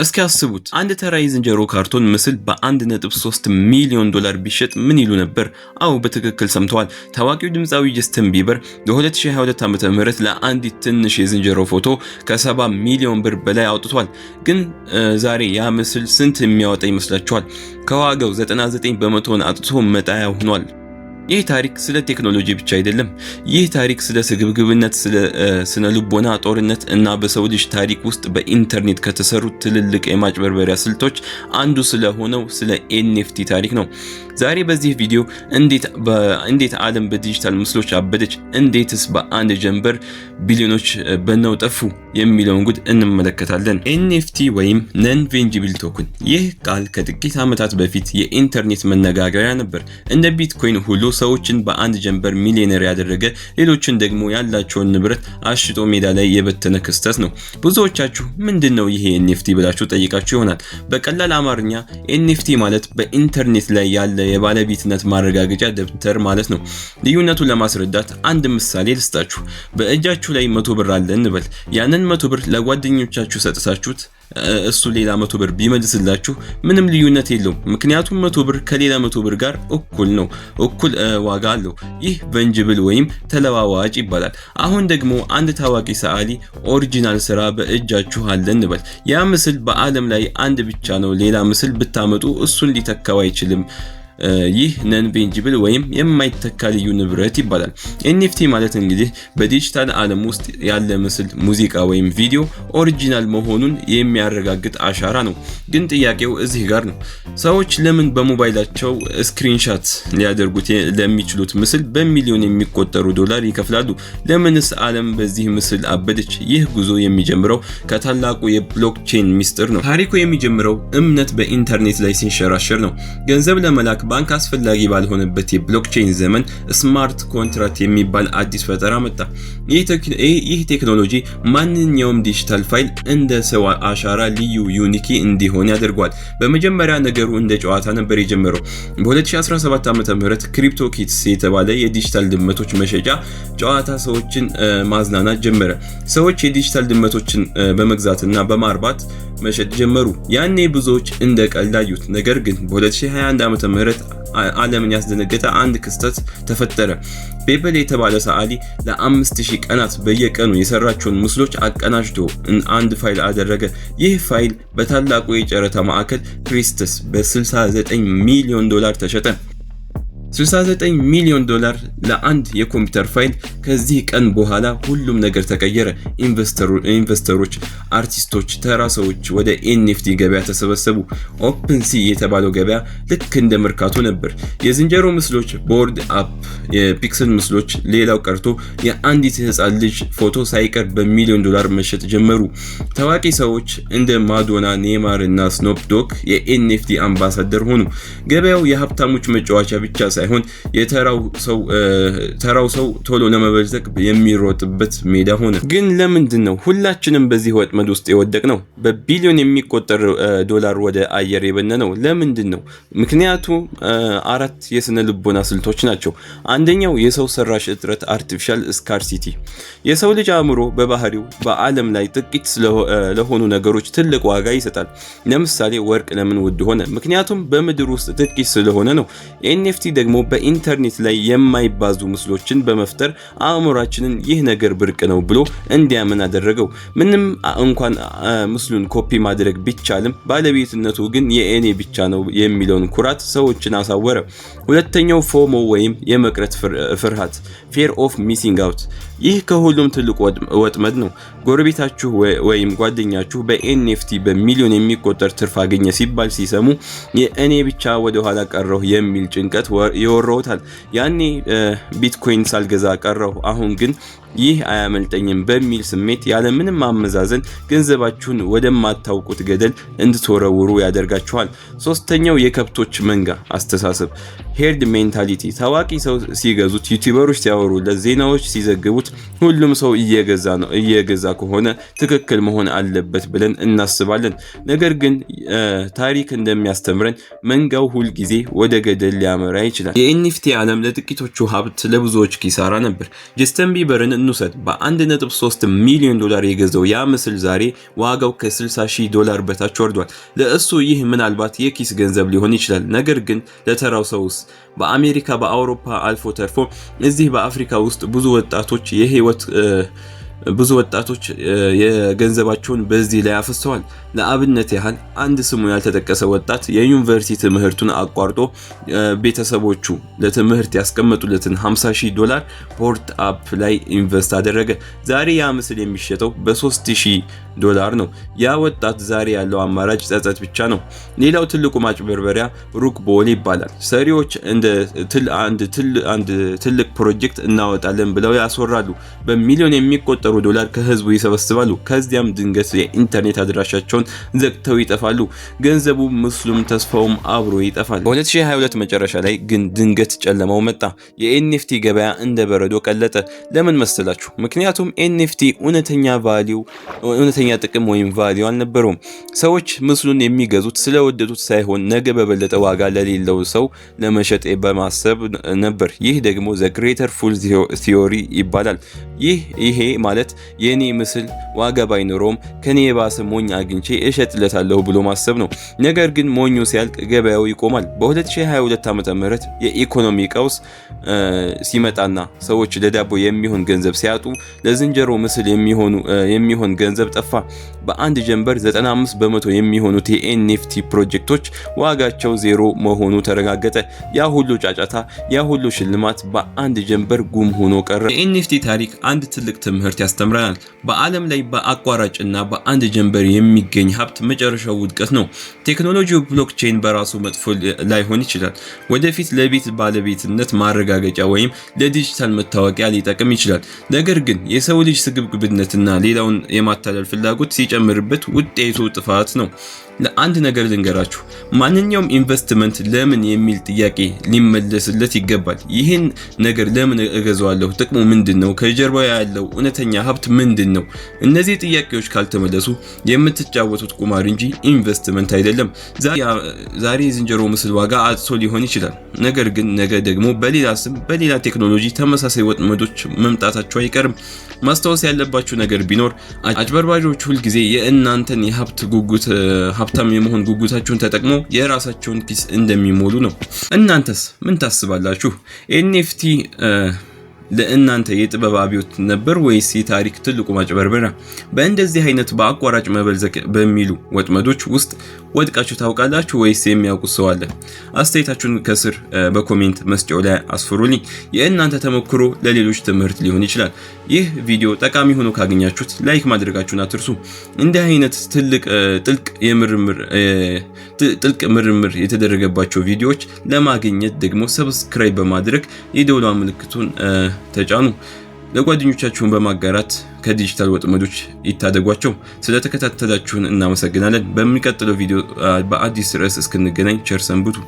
እስኪ አስቡት አንድ ተራ የዝንጀሮ ካርቶን ምስል በ1.3 ሚሊዮን ዶላር ቢሸጥ ምን ይሉ ነበር? አዎ በትክክል ሰምተዋል። ታዋቂው ድምፃዊ ጀስቲን ቢበር በ2022 ዓ.ም ለአንዲት ትንሽ የዝንጀሮ ፎቶ ከ70 ሚሊዮን ብር በላይ አውጥቷል። ግን ዛሬ ያ ምስል ስንት የሚያወጣ ይመስላችኋል? ከዋጋው 99 በመቶውን አጥቶ መጣያ ሆኗል። ይህ ታሪክ ስለ ቴክኖሎጂ ብቻ አይደለም። ይህ ታሪክ ስለ ስግብግብነት፣ ስለ ስነ ልቦና ጦርነት እና በሰው ልጅ ታሪክ ውስጥ በኢንተርኔት ከተሰሩ ትልልቅ የማጭበርበሪያ ስልቶች አንዱ ስለሆነው ስለ ኤንኤፍቲ ታሪክ ነው። ዛሬ በዚህ ቪዲዮ እንዴት ዓለም በዲጂታል ምስሎች አበደች፣ እንዴትስ በአንድ ጀንበር ቢሊዮኖች በነው ጠፉ የሚለውን ጉድ እንመለከታለን። ኤንኤፍቲ ወይም ነን ፌንጂብል ቶክን፣ ይህ ቃል ከጥቂት ዓመታት በፊት የኢንተርኔት መነጋገሪያ ነበር። እንደ ቢትኮይን ሁሉ ሰዎችን በአንድ ጀንበር ሚሊዮነር ያደረገ፣ ሌሎችን ደግሞ ያላቸውን ንብረት አሽጦ ሜዳ ላይ የበተነ ክስተት ነው። ብዙዎቻችሁ ምንድነው ይሄ ኤንኤፍቲ ብላችሁ ጠይቃችሁ ይሆናል። በቀላል አማርኛ ኤንኤፍቲ ማለት በኢንተርኔት ላይ ያለ የባለቤትነት ማረጋገጫ ደብተር ማለት ነው። ልዩነቱን ለማስረዳት አንድ ምሳሌ ልስጣችሁ። በእጃችሁ ላይ 100 ብር አለ እንበል። ያንን 100 ብር ለጓደኞቻችሁ ሰጥታችሁት እሱ ሌላ 100 ብር ቢመልስላችሁ ምንም ልዩነት የለውም። ምክንያቱም 100 ብር ከሌላ 100 ብር ጋር እኩል ዋጋ አለው። ይህ ፌንጂብል ወይም ተለዋዋጭ ይባላል። አሁን ደግሞ አንድ ታዋቂ ሰዓሊ ኦሪጂናል ስራ በእጃችሁ አለ እንበል። ያ ምስል በዓለም ላይ አንድ ብቻ ነው። ሌላ ምስል ብታመጡ እሱን ሊተካው አይችልም። ይህ ነን ፌንጂብል ወይም የማይተካ ልዩ ንብረት ይባላል። ኤንኤፍቲ ማለት እንግዲህ በዲጂታል ዓለም ውስጥ ያለ ምስል፣ ሙዚቃ ወይም ቪዲዮ ኦሪጂናል መሆኑን የሚያረጋግጥ አሻራ ነው። ግን ጥያቄው እዚህ ጋር ነው። ሰዎች ለምን በሞባይላቸው ስክሪንሻት ሊያደርጉት ለሚችሉት ምስል በሚሊዮን የሚቆጠሩ ዶላር ይከፍላሉ? ለምንስ ዓለም በዚህ ምስል አበደች? ይህ ጉዞ የሚጀምረው ከታላቁ የብሎክቼን ሚስጥር ነው። ታሪኩ የሚጀምረው እምነት በኢንተርኔት ላይ ሲንሸራሸር ነው። ገንዘብ ለመላክ ባንክ አስፈላጊ ባልሆነበት የብሎክቼን ዘመን ስማርት ኮንትራክት የሚባል አዲስ ፈጠራ መጣ። ይህ ቴክኖሎጂ ማንኛውም ዲጂታል ፋይል እንደ ሰው አሻራ ልዩ ዩኒክ እንዲሆን ያደርገዋል። በመጀመሪያ ነገሩ እንደ ጨዋታ ነበር የጀመረው። በ2017 ዓ.ም ክሪፕቶ ኪትስ የተባለ የዲጂታል ድመቶች መሸጫ ጨዋታ ሰዎችን ማዝናናት ጀመረ። ሰዎች የዲጂታል ድመቶችን በመግዛትና በማርባት መሸጥ ጀመሩ። ያኔ ብዙዎች እንደ ቀልድ አዩት። ነገር ግን በ2021 ዓ.ም ዓለምን ያስደነገጠ አንድ ክስተት ተፈጠረ። ቤበል የተባለ ሰዓሊ ለ5000 ቀናት በየቀኑ የሰራቸውን ምስሎች አቀናጅቶ አንድ ፋይል አደረገ። ይህ ፋይል በታላቁ የጨረታ ማዕከል ክሪስተስ በ69 ሚሊዮን ዶላር ተሸጠ። 69 ሚሊዮን ዶላር ለአንድ የኮምፒውተር ፋይል። ከዚህ ቀን በኋላ ሁሉም ነገር ተቀየረ። ኢንቨስተሮች፣ አርቲስቶች፣ ተራ ሰዎች ወደ ኤንኤፍቲ ገበያ ተሰበሰቡ። ኦፕንሲ የተባለው ገበያ ልክ እንደ መርካቶ ነበር። የዝንጀሮ ምስሎች፣ ቦርድ አፕ፣ የፒክሰል ምስሎች፣ ሌላው ቀርቶ የአንዲት ሕፃን ልጅ ፎቶ ሳይቀር በሚሊዮን ዶላር መሸጥ ጀመሩ። ታዋቂ ሰዎች እንደ ማዶና፣ ኔይማር እና ስኖፕ ዶግ የኤንኤፍቲ አምባሳደር ሆኑ። ገበያው የሀብታሞች መጫወቻ ብቻ ሳይሆን ተራው ሰው ቶሎ ለመበልጸግ የሚሮጥበት ሜዳ ሆነ። ግን ለምንድን ነው ሁላችንም በዚህ ወጥመድ ውስጥ የወደቅነው? በቢሊዮን የሚቆጠር ዶላር ወደ አየር የበነነው ለምንድን ነው? ምክንያቱም 4 የስነ ልቦና ስልቶች ናቸው። አንደኛው የሰው ሰራሽ እጥረት አርቲፊሻል ስካርሲቲ። የሰው ልጅ አእምሮ በባህሪው በዓለም ላይ ጥቂት ለሆኑ ነገሮች ትልቅ ዋጋ ይሰጣል። ለምሳሌ ወርቅ ለምን ውድ ሆነ? ምክንያቱም በምድር ውስጥ ጥቂት ስለሆነ ነው። ኤንኤፍቲ ደግሞ በኢንተርኔት ላይ የማይባዙ ምስሎችን በመፍጠር አእምሯችንን ይህ ነገር ብርቅ ነው ብሎ እንዲያምን አደረገው። ምንም እንኳን ምስሉን ኮፒ ማድረግ ቢቻልም ባለቤትነቱ ግን የእኔ ብቻ ነው የሚለውን ኩራት ሰዎችን አሳወረ። ሁለተኛው ፎሞ ወይም የመቅረት ፍርሃት fear of missing out። ይህ ከሁሉም ትልቁ ወጥመድ ነው። ጎረቤታችሁ ወይም ጓደኛችሁ በኤንኤፍቲ በሚሊዮን የሚቆጠር ትርፍ አገኘ ሲባል ሲሰሙ የእኔ ብቻ ወደ ኋላ ቀረሁ የሚል ጭንቀት ይወረውታል። ያኔ ቢትኮይን ሳልገዛ ቀረሁ፣ አሁን ግን ይህ አያመልጠኝም በሚል ስሜት ያለ ምንም ማመዛዘን ገንዘባችሁን ወደማታውቁት ገደል እንድትወረውሩ ያደርጋችኋል። ሶስተኛው የከብቶች መንጋ አስተሳሰብ ሄርድ ሜንታሊቲ። ታዋቂ ሰው ሲገዙት፣ ዩቲዩበሮች ሲያወሩለት፣ ዜናዎች ሲዘግቡት ሁሉም ሰው እየገዛ ከሆነ ትክክል መሆን አለበት ብለን እናስባለን። ነገር ግን ታሪክ እንደሚያስተምረን መንጋው ሁል ጊዜ ወደ ገደል ሊያመራ ይችላል። የኤንኤፍቲ ዓለም ለጥቂቶቹ ሀብት፣ ለብዙዎች ኪሳራ ነበር። ጀስቲን ቢበርን እንውሰድ። በ1.3 ሚሊዮን ዶላር የገዛው ያ ምስል ዛሬ ዋጋው ከ$60,000 በታች ወርዷል። ለእሱ ይህ ምናልባት የኪስ ገንዘብ ሊሆን ይችላል። ነገር ግን ለተራው ሰውስ? በአሜሪካ፣ በአውሮፓ አልፎ ተርፎ እዚህ በአፍሪካ ውስጥ ብዙ ወጣቶች የገንዘባቸውን በዚህ ላይ አፍሰዋል። ለአብነት ያህል አንድ ስሙ ያልተጠቀሰ ወጣት የዩኒቨርሲቲ ትምህርቱን አቋርጦ ቤተሰቦቹ ለትምህርት ያስቀመጡለትን $50,000 ፖርት አፕ ላይ ኢንቨስት አደረገ። ዛሬ ያ ምስል የሚሸጠው በ$3,000 ነው። ያ ወጣት ዛሬ ያለው አማራጭ ጸጸት ብቻ ነው። ሌላው ትልቁ ማጭበርበሪያ ሩክ ቦል ይባላል። ሰሪዎች አንድ ትልቅ ፕሮጀክት እናወጣለን ብለው ያስወራሉ። በሚሊዮን የሚቆጠሩ ዶላር ከህዝቡ ይሰበስባሉ። ከዚያም ድንገት የኢንተርኔት አድራሻቸውን ዘግተው ይጠፋሉ። ገንዘቡ፣ ምስሉም ተስፋውም አብሮ ይጠፋል። በ2022 መጨረሻ ላይ ግን ድንገት ጨለማው መጣ። የኤንኤፍቲ ገበያ እንደ በረዶ ቀለጠ። ለምን መሰላችሁ? ምክንያቱም ኤንኤፍቲ እውነተኛ ጥቅም ወይም ቫልዩ አልነበረውም። ሰዎች ምስሉን የሚገዙት ስለወደዱት ሳይሆን ነገ በበለጠ ዋጋ ለሌለው ሰው ለመሸጥ በማሰብ ነበር። ይህ ደግሞ ዘ ግሬተር ፉል ቲዮሪ ይባላል። ይሄ ማለት የኔ ምስል ዋጋ ባይኖረውም ከኔ የባሰ ሞኝ አግኝቼ እሸጥለታለሁ ብሎ ማሰብ ነው። ነገር ግን ሞኙ ሲያልቅ ገበያው ይቆማል። በ2022 ዓ.ም የኢኮኖሚ ቀውስ ሲመጣና ሰዎች ለዳቦ የሚሆን ገንዘብ ሲያጡ ለዝንጀሮ ምስል የሚሆን ገንዘብ ጠፋ። በአንድ ጀንበር 95% የሚሆኑት የኤንኤፍቲ ፕሮጀክቶች ዋጋቸው ዜሮ መሆኑ ተረጋገጠ። ያ ሁሉ ጫጫታ፣ ያ ሁሉ ሽልማት በአንድ ጀንበር ጉም ሆኖ ቀረ። የኤንኤፍቲ ታሪክ አንድ ትልቅ ትምህርት ያስተምረናል። በዓለም ላይ በአቋራጭና በአንድ ጀንበር የሚገኝ ሀብት መጨረሻው ውድቀት ነው። ቴክኖሎጂው ብሎክቼን በራሱ መጥፎ ላይሆን ይችላል። ወደፊት ለቤት ባለቤትነት ማረጋገጫ ወይም ለዲጂታል መታወቂያ ሊጠቅም ይችላል። ነገር ግን የሰው ልጅ ስግብግብነትና ሌላውን የማታለል ፍላጎት ሲጨምርበት ውጤቱ ጥፋት ነው። ለአንድ ነገር ልንገራችሁ፣ ማንኛውም ኢንቨስትመንት ለምን የሚል ጥያቄ ሊመለስለት ይገባል። ይህን ነገር ለምን እገዛዋለሁ? ጥቅሙ ምንድነው? ከጀርባው ያለው እውነተኛ ሀብት ምንድነው? እነዚህ ጥያቄዎች ካልተመለሱ የምትጫወቱት ቁማር እንጂ ኢንቨስትመንት አይደለም። ዛሬ የዝንጀሮ ምስል ዋጋ አጥቶ ሊሆን ይችላል። ነገር ግን ነገ ደግሞ በሌላ ስም፣ በሌላ ቴክኖሎጂ ተመሳሳይ ወጥመዶች መምጣታቸው አይቀርም። ማስታወስ ያለባችሁ ነገር ቢኖር አጭበርባሪዎች ሁልጊዜ የእናንተን የሀብት ጉጉት ሀብታም የመሆን ጉጉታችሁን ተጠቅመው የራሳቸውን ኪስ እንደሚሞሉ ነው። እናንተስ ምን ታስባላችሁ? ኤንኤፍቲ ለእናንተ የጥበብ አብዮት ነበር ወይስ የታሪክ ትልቁ ማጭበርበሪያ? በእንደዚህ አይነት በአቋራጭ መበልዘቅ በሚሉ ወጥመዶች ውስጥ ወድቃችሁ ታውቃላችሁ ወይስ የሚያውቁት ሰው አለ? አስተያየታችሁን ከስር በኮሜንት መስጫው ላይ አስፍሩልኝ። የእናንተ ተሞክሮ ለሌሎች ትምህርት ሊሆን ይችላል። ይህ ቪዲዮ ጠቃሚ ሆኖ ካገኛችሁት ላይክ ማድረጋችሁን አትርሱ። እንዲህ አይነት ጥልቅ ምርምር የተደረገባቸው ቪዲዮዎች ለማግኘት ደግሞ ሰብስክራይብ በማድረግ የደወል ምልክቱን ተጫኑ። ለጓደኞቻችሁን በማጋራት ከዲጂታል ወጥመዶች ይታደጓቸው። ስለተከታተላችሁን እናመሰግናለን። በሚቀጥለው ቪዲዮ በአዲስ ርዕስ እስክንገናኝ ቸር ሰንብቱ።